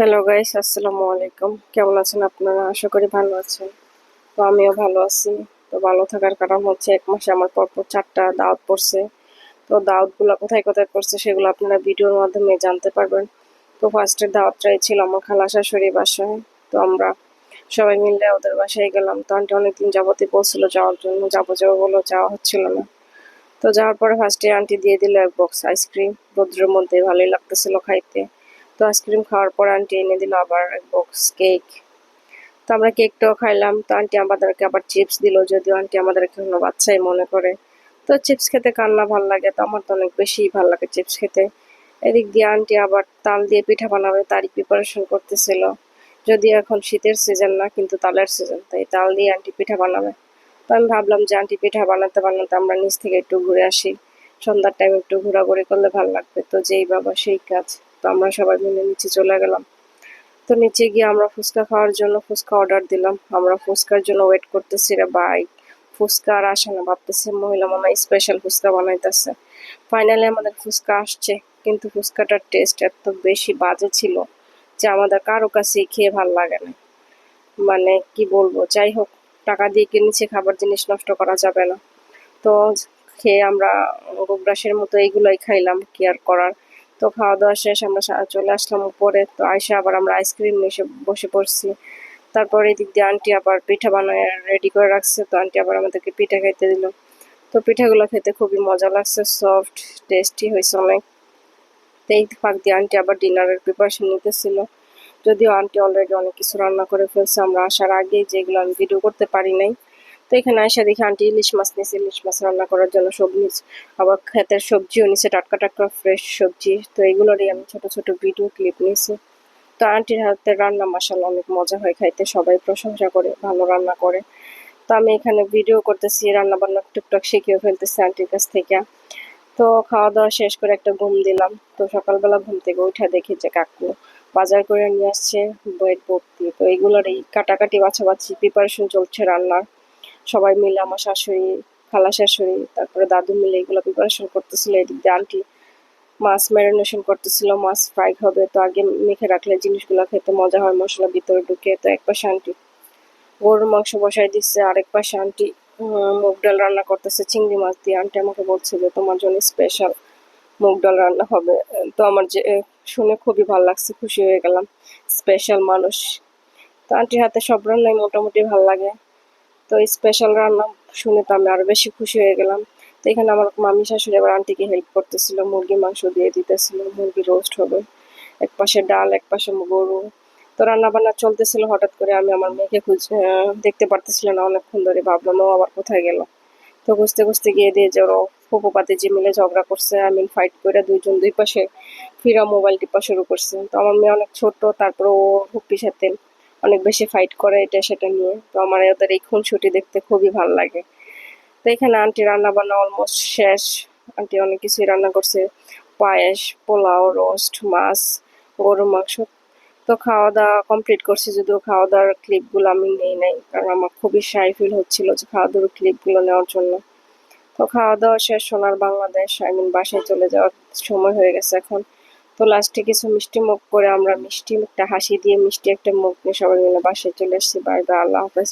Hello guys, আসসালামু আলাইকুম। কেমন আছেন আপনারা? আশা করি ভালো আছেন। তো আমিও ভালো আছি। তো ভালো থাকার কারণ হচ্ছে 1 মাসে আমার পরপর 4টা দাওয়াত পড়ছে। তো দাওয়াতগুলো কোথায় কোথায় পড়ছে সেগুলো আপনারা ভিডিওর মাধ্যমে জানতে পারবেন। তো ফার্স্টের দাওয়াতটাই ছিল আমার খালা শাশুড়ি বাসায়। তো আমরা সবাই মিলে ওদের বাসায় গেলাম। তো আন্টি অনেকদিন যাবতই বলছিল যাওয়ার জন্য, যাবো যাবো বলে যাওয়া হচ্ছিল না। তো যাওয়ার পরে ফার্স্টে আন্টি দিয়ে দিল 1 বক্স আইসক্রিম। রোদ্রের মধ্যে ভালোই লাগতেছিল খাইতে। তো আইসক্রিম খাওয়ার পর আন্টি এনে দিল আবার 1 বক্স কেক। তো আমরা কেকটাও খাইলাম। তো আন্টি আমাদেরকে আবার চিপস দিল, যদিও আন্টি আমাদেরকে কোনো বাচ্চাই মনে করে। তো চিপস খেতে কার না ভাল লাগে, তো আমার তো অনেক বেশি ভাল লাগে চিপস খেতে। এদিক দিয়ে আন্টি আবার তাল দিয়ে পিঠা বানাবে, তারই প্রিপারেশন করতেছিল। যদিও এখন শীতের সিজন না, কিন্তু তালের সিজন, তাই তাল দিয়ে আন্টি পিঠা বানাবে। তো আমি ভাবলাম যে আন্টি পিঠা বানাতে বানাতে আমরা নিচ থেকে একটু ঘুরে আসি। সন্ধ্যার টাইম একটু ঘোরাঘুরি করলে ভালো লাগবে। তো যেই বাবা সেই কাজ। তো আমরা সবাই মিলে নিচে চলে গেলাম। তো নিচে গিয়ে আমরা ফুচকা খাওয়ার জন্য ফুচকা অর্ডার দিলাম। আমরা ফুচকার জন্য ওয়েট করতেছি রে ভাই। ফুচকা আর আসে না, ভাবতেছে মহিলা মনে হয় স্পেশাল ফুচকা বানাইতেছে। ফাইনালি আমাদের ফুচকা আসছে, কিন্তু ফুচকাটার টেস্ট এত বেশি বাজে ছিল যে আমাদের কারো কাছেই খেয়ে ভাল লাগে না। মানে কি বলবো, যাই হোক, টাকা দিয়ে কিনেছি, খাবার জিনিস নষ্ট করা যাবে না। তো খেয়ে আমরা গোগ্রাসের মতো এইগুলোই খাইলাম, কি আর করার। তো খাওয়া দাওয়া শেষ, আমরা চলে আসলাম উপরে। তো আইসা আবার আমরা আইসক্রিম নিয়ে এসে বসে পড়ছি। তারপর এদিক দিয়ে আন্টি আবার পিঠা বানায় রেডি করে রাখছে। তো আন্টি আবার আমাদেরকে পিঠা খাইতে দিল। তো পিঠাগুলো খেতে খুবই মজা লাগছে, সফট টেস্টি হয়েছে অনেক। তো এই ফাঁক দিয়ে আন্টি আবার ডিনারের প্রিপারেশন নিতেছিল। যদিও আন্টি অলরেডি অনেক কিছু রান্না করে ফেলছে আমরা আসার আগেই, যেগুলো আমি ভিডিও করতে পারি নাই। তো এখানে আয়সা দেখি আন্টি ইলিশ মাছ নিয়েছে, ইলিশ মাছ রান্না করার জন্য সবজি, আবার ক্ষেতের সবজিও নিছে, টাটকা টাটকা ফ্রেশ সবজি। তো এগুলোরই আমি ছোট ছোট ভিডিও ক্লিপ নিয়েছি। তো আন্টির হাতের রান্না মাশাআল্লাহ অনেক মজা হয় খাইতে, সবাই প্রশংসা করে, ভালো রান্না করে। তো আমি এখানে ভিডিও করতেছি, রান্না বান্না টুকটাক শিখেও ফেলতেছি আন্টির কাছ থেকে। তো খাওয়া দাওয়া শেষ করে একটা ঘুম দিলাম। তো সকালবেলা ঘুম থেকে উঠে দেখি যে কাকু বাজার করে নিয়ে আসছে বইয়ের ভর্তি। তো এগুলোরই কাটাকাটি বাছাবাছি প্রিপারেশন চলছে রান্নার। সবাই মিলে আমার শাশুড়ি, খালা শাশুড়ি, তারপরে দাদু মিলে এগুলো প্রিপারেশন করতেছিল। এদিক দিয়ে আন্টি মাছ ম্যারিনেশন করতেছিল, মাছ ফ্রাই হবে। তো আগে মেখে রাখলে জিনিসগুলো খেতে মজা হয়, মশলা ভিতরে ঢুকে। তো এক পাশে আন্টি গরুর মাংস বসাই দিচ্ছে, আরেক পাশে আন্টি মুগ ডাল রান্না করতেছে চিংড়ি মাছ দিয়ে। আন্টি আমাকে বলছে যে তোমার জন্য স্পেশাল মুগ ডাল রান্না হবে। তো আমার যে শুনে খুবই ভালো লাগছে, খুশি হয়ে গেলাম। স্পেশাল মানুষ। তো আন্টির হাতে সব রান্নাই মোটামুটি ভালো লাগে। তো স্পেশাল রান্না শুনে তো আমি আরো বেশি খুশি হয়ে গেলাম। তো এখানে আমার মামি শাশুড়ি আবার আন্টিকে হেল্প করতেছিল, মুরগির মাংস দিয়ে দিতেছিল, মুরগি রোস্ট হবে। এক পাশে ডাল, এক পাশে গরু। তো রান্না বান্না চলতেছিল, হঠাৎ করে আমি আমার মেয়েকে দেখতে পারতেছিল না অনেকক্ষণ ধরে। ভাবলাম ও আবার কোথায় গেল। তো খুঁজতে খুঁজতে গিয়ে দিয়ে যে ওরা ফুপু যে মিলে ঝগড়া করছে, আই মিন ফাইট করে দুইজন দুই পাশে ফিরা মোবাইল টিপা শুরু করছে। তো আমার মেয়ে অনেক ছোট, তারপর ও ফুপির সাথে অনেক বেশি ফাইট করে এটা সেটা নিয়ে। তো আমার ওদের এই খুনসুটি দেখতে খুবই ভালো লাগে। তো এখানে আন্টি রান্না বান্না অলমোস্ট শেষ। আন্টি অনেক কিছুই রান্না করছে, পায়েস, পোলাও, রোস্ট, মাছ, গরুর মাংস। তো খাওয়া দাওয়া কমপ্লিট করছি, যদিও খাওয়া দাওয়ার ক্লিপগুলো আমি নেই নাই, কারণ আমার খুবই শাই ফিল হচ্ছিল যে খাওয়া দাওয়ার ক্লিপগুলো নেওয়ার জন্য। তো খাওয়া দাওয়া শেষ, সোনার বাংলাদেশ, আই মিন বাসায় চলে যাওয়ার সময় হয়ে গেছে এখন। তো লাস্টে কিছু মিষ্টি মুখ করে আমরা মিষ্টি একটা হাসি দিয়ে মিষ্টি একটা মুখ নিয়ে সবাই মিলে বাসায় চলে এসেছি। বাই বাই, আল্লাহ হাফেজ।